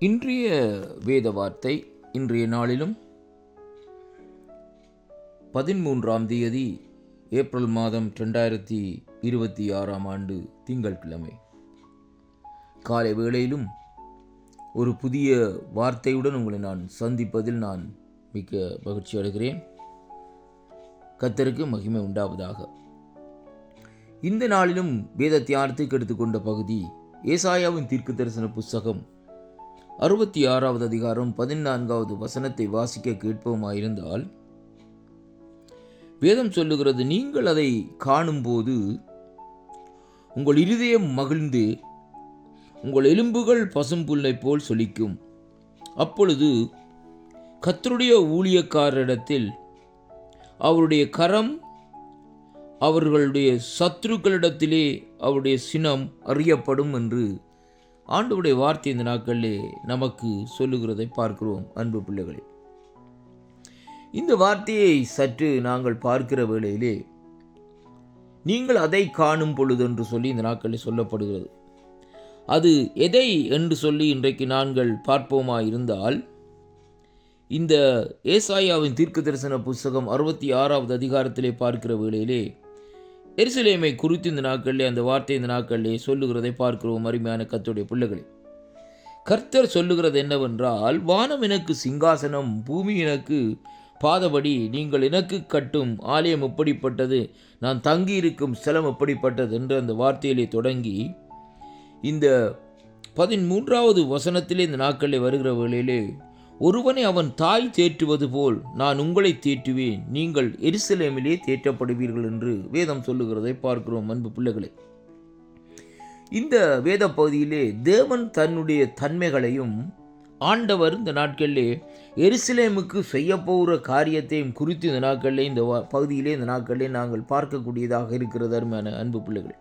இன்றைய வேத வார்த்தை இன்றைய நாளிலும் 13ஆம் தேதி ஏப்ரல் மாதம் 2026ஆம் ஆண்டு திங்கட்கிழமை காலை வேளையிலும் ஒரு புதிய வார்த்தையுடன் உங்களை நான் சந்திப்பதில் நான் மிக்க மகிழ்ச்சி அடைகிறேன். கர்த்தருக்கு மகிமை உண்டாவதாக. இந்த நாளிலும் வேத தியானத்துக்கு எடுத்துக்கொண்ட பகுதி ஏசாயாவின் தீர்க்கதரிசன புஸ்தகம் 66வது அதிகாரம் 14வது வசனத்தை வாசிக்க கேட்போமாயிருந்தால், வேதம் சொல்லுகிறது, நீங்கள் அதை காணும்போது உங்கள் இருதயம் மகிழ்ந்து உங்கள் எலும்புகள் பசும்புல்லை போல் சொலிக்கும். அப்பொழுது கர்த்தருடைய ஊழியக்காரரிடத்தில் அவருடைய கரம் அவர்களுடைய சத்துருக்களிடத்திலே அவருடைய சினம் அறியப்படும் என்று ஆண்டவருடைய வார்த்தை இந்த நாட்களிலே நமக்கு சொல்லுகிறதை பார்க்கிறோம். அன்பு பிள்ளைகளே, இந்த வார்த்தையை சற்று நாங்கள் பார்க்கிற வேளையிலே நீங்கள் அதை காணும் பொழுது என்று சொல்லி இந்த நாட்களில் சொல்லப்படுகிறது. அது எதை என்று சொல்லி இன்றைக்கு நாங்கள் பார்ப்போமா இருந்தால், இந்த ஏசாயாவின் தீர்க்கதரிசன புஸ்தகம் 66வது அதிகாரத்திலே பார்க்கிற வேளையிலே எருசலேமை குறித்து இந்த நாட்களிலே அந்த வார்த்தை இந்த நாட்களிலே சொல்லுகிறதை பார்க்கிறோம். அருமையான கர்த்தருடைய பிள்ளைகளே, கர்த்தர் சொல்லுகிறது என்னவென்றால், வானம் எனக்கு சிங்காசனம், பூமி எனக்கு பாதபடி, நீங்கள் எனக்கு கட்டும் ஆலயம் எப்படிப்பட்டது, நான் தங்கியிருக்கும் ஸ்தலம் எப்படிப்பட்டது என்று அந்த வார்த்தையிலே தொடங்கி இந்த 13வது வசனத்திலே இந்த நாட்களிலே வருகிற வேளையிலே, ஒருவனை அவன் தாய் தேற்றுவது போல் நான் உங்களை தேற்றுவேன், நீங்கள் எருசலேமிலே தேற்றப்படுவீர்கள் என்று வேதம் சொல்லுகிறதை பார்க்கிறோம். அன்பு பிள்ளைகளே, இந்த வேத பகுதியிலே தேவன் தன்னுடைய தன்மைகளையும் ஆண்டவர் இந்த நாட்களிலே எருசலேமுக்கு செய்ய போகிற காரியத்தையும் குறித்து இந்த நாட்களிலே இந்த பகுதியிலே இந்த நாட்களிலே நாங்கள் பார்க்கக்கூடியதாக இருக்கிறது. அருமையான அன்பு பிள்ளைகளே,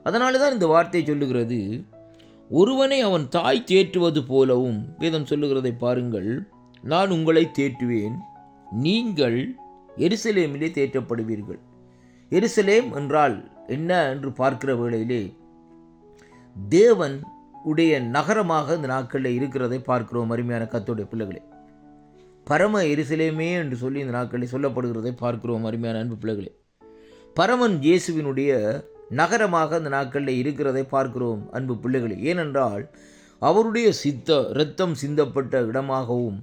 அதனால தான் இந்த வார்த்தை சொல்லுகிறது, ஒருவனை அவன் தாய் தேற்றுவது போலவும். வேதம் சொல்லுகிறதை பாருங்கள், நான் உங்களை தேற்றுவேன், நீங்கள் எருசலேமிலே தேற்றப்படுவீர்கள். எருசலேம் என்றால் என்ன என்று பார்க்கிற வேளையிலே தேவன் உடைய நகரமாக இந்த நாட்களில் இருக்கிறதை பார்க்கிறோம். அருமையான கர்த்தருடைய பிள்ளைகளே, பரம எருசலேமே என்று சொல்லி இந்த நாட்களில் சொல்லப்படுகிறதை பார்க்கிறோம். அருமையான அன்பு பிள்ளைகளே, பரமன் இயேசுவினுடைய நகரமாக அந்த நாட்களில் இருக்கிறதை பார்க்கிறோம். அன்பு பிள்ளைகளே, ஏனென்றால் அவருடைய இரத்தம் சிந்தப்பட்ட இடமாகவும்,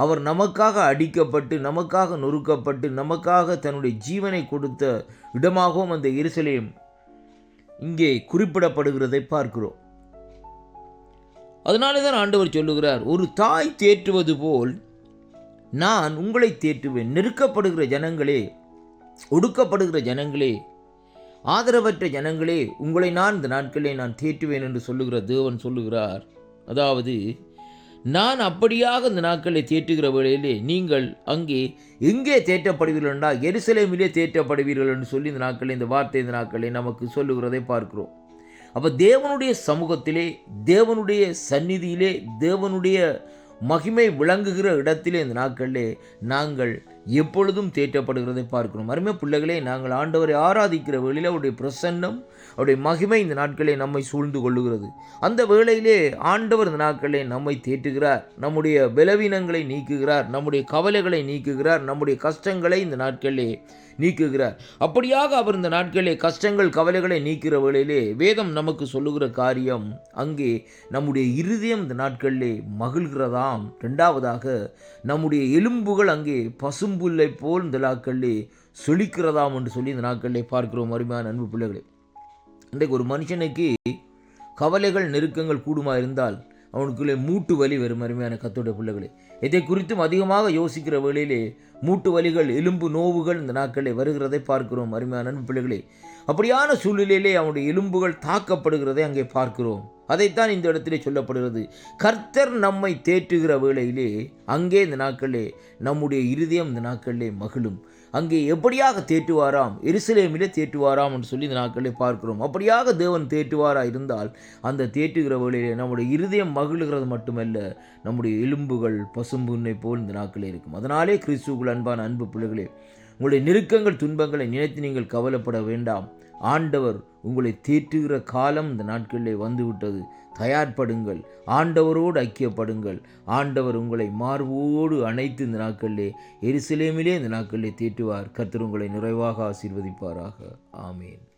அவர் நமக்காக அடிக்கப்பட்டு நமக்காக நொறுக்கப்பட்டு நமக்காக தன்னுடைய ஜீவனை கொடுத்த இடமாகவும் அந்த எருசலேம் இங்கே குறிப்பிடப்படுகிறதை பார்க்கிறோம். அதனாலே தான் ஆண்டவர் சொல்லுகிறார், ஒரு தாய் தேற்றுவது போல் நான் உங்களை தேற்றுவேன். நெருக்கப்படுகிற ஜனங்களே, ஒடுக்கப்படுகிற ஜனங்களே, ஆதரவற்ற ஜனங்களே, உங்களை நான் இந்த நாட்களிலே நான் தேற்றுவேன் என்று சொல்லுகிற தேவன் சொல்லுகிறார். அதாவது நான் அப்படியாக இந்த நாட்களை தேற்றுகிற வேளையிலே நீங்கள் அங்கே எங்கே தேற்றப்படுவீர்கள் என்றால் எருசலேமிலே தேற்றப்படுவீர்கள் என்று சொல்லி இந்த நாட்களில் இந்த வார்த்தை இந்த நாட்களில் நமக்கு சொல்லுகிறதை பார்க்கிறோம். அப்போ தேவனுடைய சமூகத்திலே, தேவனுடைய சந்நிதியிலே, தேவனுடைய மகிமை விளங்குகிற இடத்திலே இந்த நாட்களிலே நாங்கள் எப்பொழுதும் தேற்றப்படுகிறதை பார்க்கிறோம். அருமை பிள்ளைகளே, நாங்கள் ஆண்டவரை ஆராதிக்கிற வேளையிலே அவருடைய பிரசன்னம், அவருடைய மகிமை இந்த நாட்களே நம்மை சூழ்ந்து கொள்ளுகிறது. அந்த வேளையிலே ஆண்டவர் இந்த நாட்களே நம்மை தேற்றுகிறார், நம்முடைய பலவீனங்களை நீக்குகிறார், நம்முடைய கவலைகளை நீக்குகிறார், நம்முடைய கஷ்டங்களை இந்த நாட்களிலே நீக்குகிறார். அப்படியாக அவர் இந்த நாட்களிலே கஷ்டங்கள் கவலைகளை நீக்கிற வேளையிலே வேதம் நமக்கு சொல்லுகிற காரியம், அங்கே நம்முடைய இருதயம் இந்த நாட்களிலே மகிழ்கிறதாம். இரண்டாவதாக நம்முடைய எலும்புகள் அங்கே பசும்புல்லை போல் இந்த நாட்களிலே சொலிக்கிறதாம் என்று சொல்லி இந்த நாட்களிலே பார்க்கிறோம். அருமையான அன்பு பிள்ளைகளே, இன்றைக்கு ஒரு மனுஷனுக்கு கவலைகள் நெருக்கங்கள் கூடுமா இருந்தால் அவனுக்குள்ளே மூட்டு வலி வரும். அருமையான கர்த்தருடைய பிள்ளைகளே, இதை குறித்தும் அதிகமாக யோசிக்கிற வேளையிலே மூட்டு வலிகள், எலும்பு நோவுகள் இந்த நாட்களில் வருகிறதை பார்க்கிறோம். அருமையான அன்பு பிள்ளைகளே, அப்படியான சூழ்நிலையிலே அவனுடைய எலும்புகள் தாக்கப்படுகிறதை அங்கே பார்க்கிறோம். அதைத்தான் இந்த இடத்திலே சொல்லப்படுகிறது. கர்த்தர் நம்மை தேற்றுகிற வேளையிலே அங்கே இந்த நாட்களிலே நம்முடைய இருதயம் இந்த நாட்களிலே மகிழும். அங்கே எப்படியாக தேற்றுவாராம், எருசலேமிலே தேற்றுவாராம் என்று சொல்லி இந்த நாட்களிலே பார்க்கிறோம். அப்படியாக தேவன் தேற்றுவாரா இருந்தால் அந்த தேற்றுகிற வேளையிலே நம்முடைய இருதயம் மகிழுகிறது மட்டுமல்ல, நம்முடைய எலும்புகள் பசும்புன்னை போல் இந்த நாட்களில் இருக்கும். அதனாலே கிறிஸ்துவுக்குள் அன்பான அன்பு பிள்ளைகளே, உங்களுடைய நெருக்கங்கள் துன்பங்களை நினைத்து நீங்கள் கவலைப்பட வேண்டாம். ஆண்டவர் உங்களை தேற்றுகிற காலம் இந்த நாட்களிலே வந்துவிட்டது. தயார்படுங்கள், ஆண்டவரோடு ஐக்கியப்படுங்கள். ஆண்டவர் உங்களை மார்போடு அணைத்து இந்த நாட்களிலே எருசலேமிலே இந்த நாட்களிலே தேற்றுவார். கர்த்தர் உங்களை நிறைவாக ஆசீர்வதிப்பாராக. ஆமேன்.